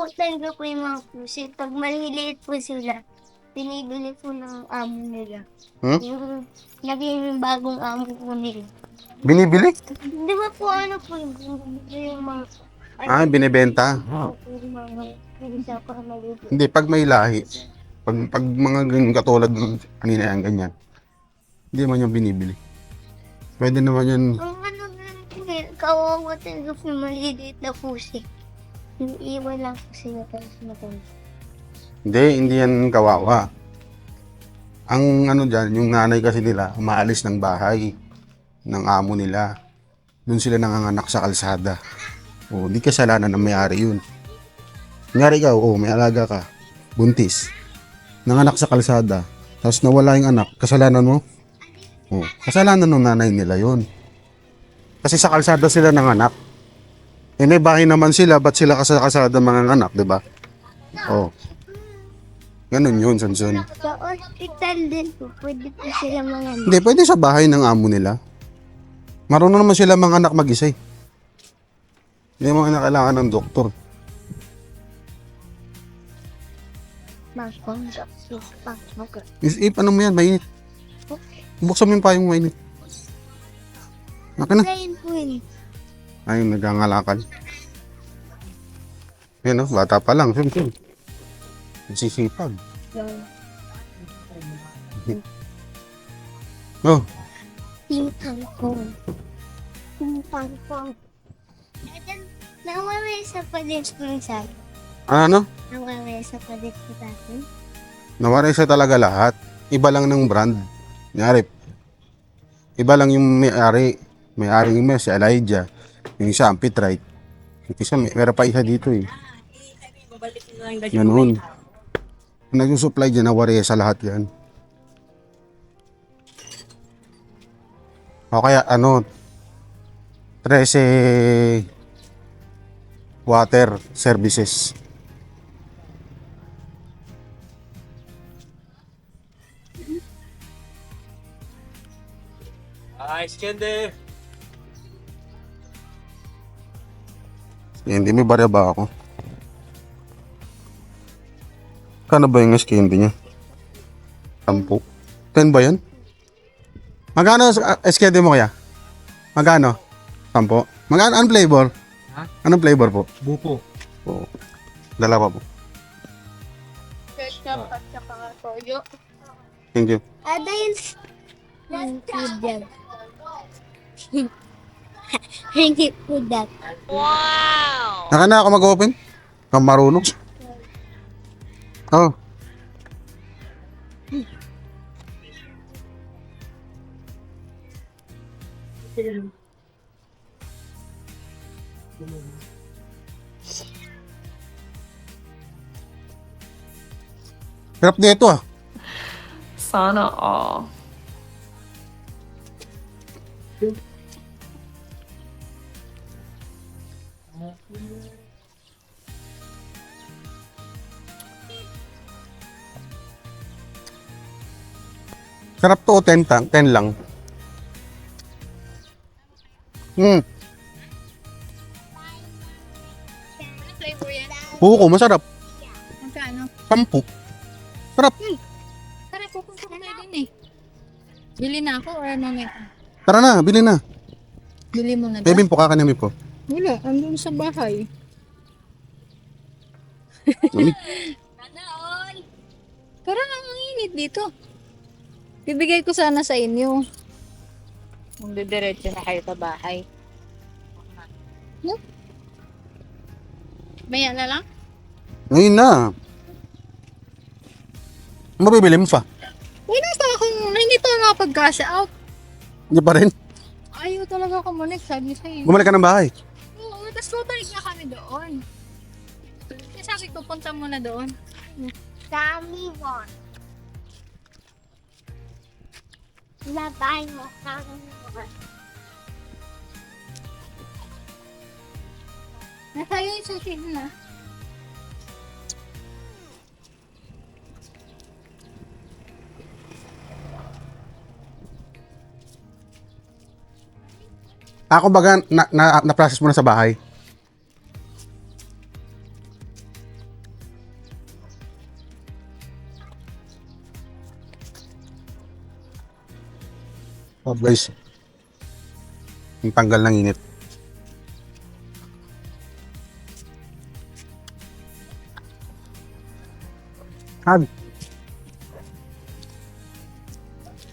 Inabutan ko po yung mga pusit. Pag maliliit po sila, binibili po ng amo nila. Hmm? Yung naging bagong amo po nila. Binibili? Di ba po ano po yung mga... Ah, binibenta. Yung mga pinisa ko na maliliit. Hindi, pag may lahi. Pag mga ganyan katulad ng kanina yan, ganyan. Hindi man yung binibili. Pwede naman yan. Ang ano na kawawa talaga po yung maliliit na pusit. Iiwan lang po sila tapos matanda. Hindi yan kawawa. Ang ano dyan, yung nanay kasi nila, umaalis ng bahay ng amo nila. Doon sila nanganganak sa kalsada. O, di kasalanan ng may-ari yun. Kunyari ikaw, may alaga ka, buntis, nanganak sa kalsada, tapos nawala yung anak, kasalanan mo? O, kasalanan ng nanay nila yun. Kasi sa kalsada sila nanganak. Eh may bahay naman sila, ba't sila sa kalsada mga anak, di ba? O, ganun yun, Sanson. Sa hospital din po, pwede po sila mga Hindi, pwede sa bahay ng amo nila. Marunong naman sila mga anak mag-isa eh. Hindi mo kailangan ng doktor. Ano mo yan, mainit. Buksan mo yung payong mainit. Akin na. Ngayon po yun. Ayun, nagangalakal. Yan o, bata pa lang. Nagsisipag. Oh, Pintang ko. Pintang ko. Nawawala sa palit po sa akin. ano? Nawawala sa palit po sa akin. Nawaray sa talaga lahat. Iba lang ng brand. Nyari. Iba lang yung may-ari. May-ari yung si Elijah. Yung isa, ang Pitrite. Yung isa, meron pa isa dito eh. Ganun. Nag-supply dyan, nawaray sa lahat yan. O kaya ano, 13 water services. Ice candy. Hindi, may barya ba ako? Kano ba yung candy niya? 10. 10 ba yan? Magkano candy mo kaya? Magkano? 10. Magkano? Anong flavor? Ha? Anong flavor po? Buko. Po. Dalawa po. Ketchup at saka toyo. Thank you. Dahil food yan. Hindi food that. Naka na ako mag-open? Kang marunong? Oh. Hirap nito ah. Sana all. Sarap to, 10 lang. Ano flavor yan? Buko, masarap. Magkano? 10. Sarap. Tara, pupunta ko na din eh. Bili na ako or mamaya? Tara na, bili na. Bili mo na daw? Bebin po, kakanin po. Wala, andun sa bahay. Lamig. Tara nga, ang init dito. Bibigay ko sana sa inyo. Kung didiretso na kayo sa bahay. Maya na lang? Ngayon na. Mabibili mo pa. Wala sa akong, hindi pa nakapag-cash out. Hindi pa rin. Ayaw talaga ako munik, sabi sa'yo. Bumalik ka ng bahay. Oo, tapos babalik na kami doon. Kasi sabi ko, punta muna doon. Dami mo. Labay mo. Dami mo. Nasa'yo yung sushi na. Ako baga, na-process mo na sa bahay. Oh, guys. Yung tanggal ng init. Hag.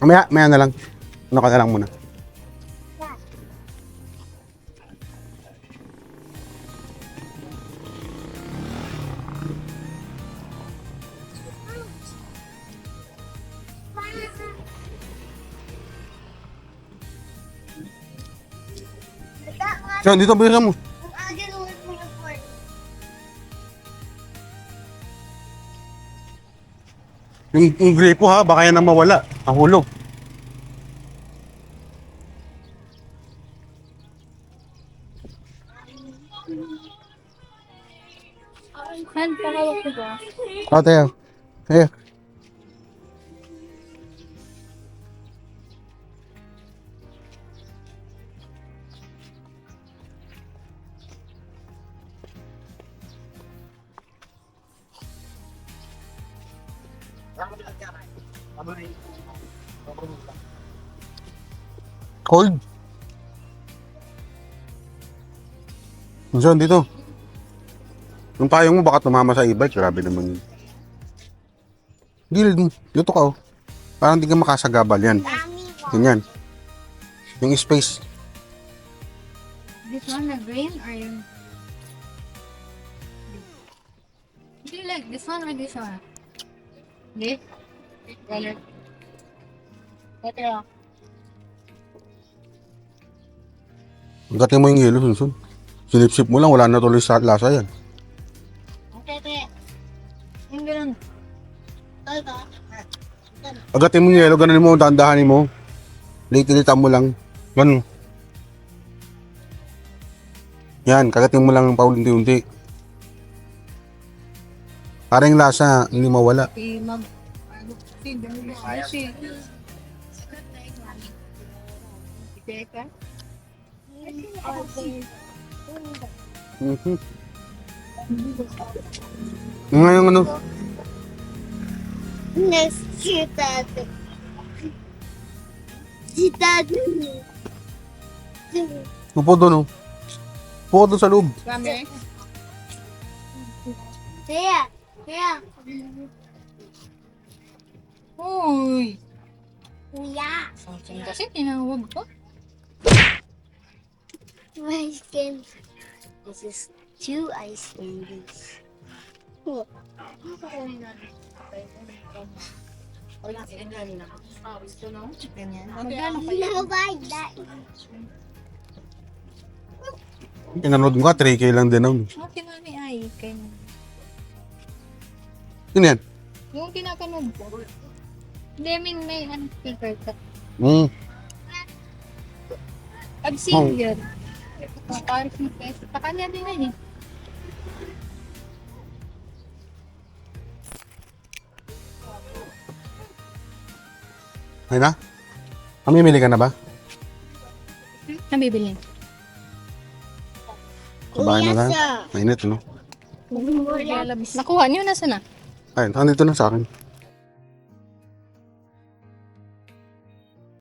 Maya na lang. Ano ka na lang muna. So, dito bilisan mo. Ang aga naman mo ng porn. Yung gripo ha, baka yan ang mawala. Nahulog. Han, pakawag ko ba? Ate, eh. Cold. Diyan, dito. Yung payong mo baka tumama sa e-bike. Grabe naman yun. Gilid mo. Dito ka oh. Parang di ka makasagabal yan. Dami mo. Ganyan. Yung space. This one na green or yung... Do you like this one or this one? This? Color? Ito. Gatin mo yung yelo, Sunsun. Sinipsip mo lang, wala na tuloy sa lasa yan. Tete. Yung ganun. Ito. Agatin mo yung yelo, ganunin mo, dahan-dahanin mo. Lilit-lilitan mo lang. Ganun. Yan, kagatin mo lang paunti-unti. Para yung lasa, hindi mawala. Mag... Ano? Si Dami. Si... Teka. Mhm. Ngayon ano? Next si Tate. Si Tate. Upo doon oh. Upo doon sa loob. Kami? Kaya. Kaya. Uy! Kuya. Kasi tinawag ko. My skin. This is 2 ice candies. Cool. Magkano pa yun? No, buy that. Pinanood mo ka, 3K lang din nun. Ang kinani ay kay Yun yan. yung kinakanood ko. Hindi, I mean, may speaker ka. Pag singer, parang sa kanya din yan eh. Ayun na? Mamimili ka na ba? Nabibili. Kabahan na lang. siya. Mainit, no? Nakuha niyo na sana. Ayun, andito na sa akin.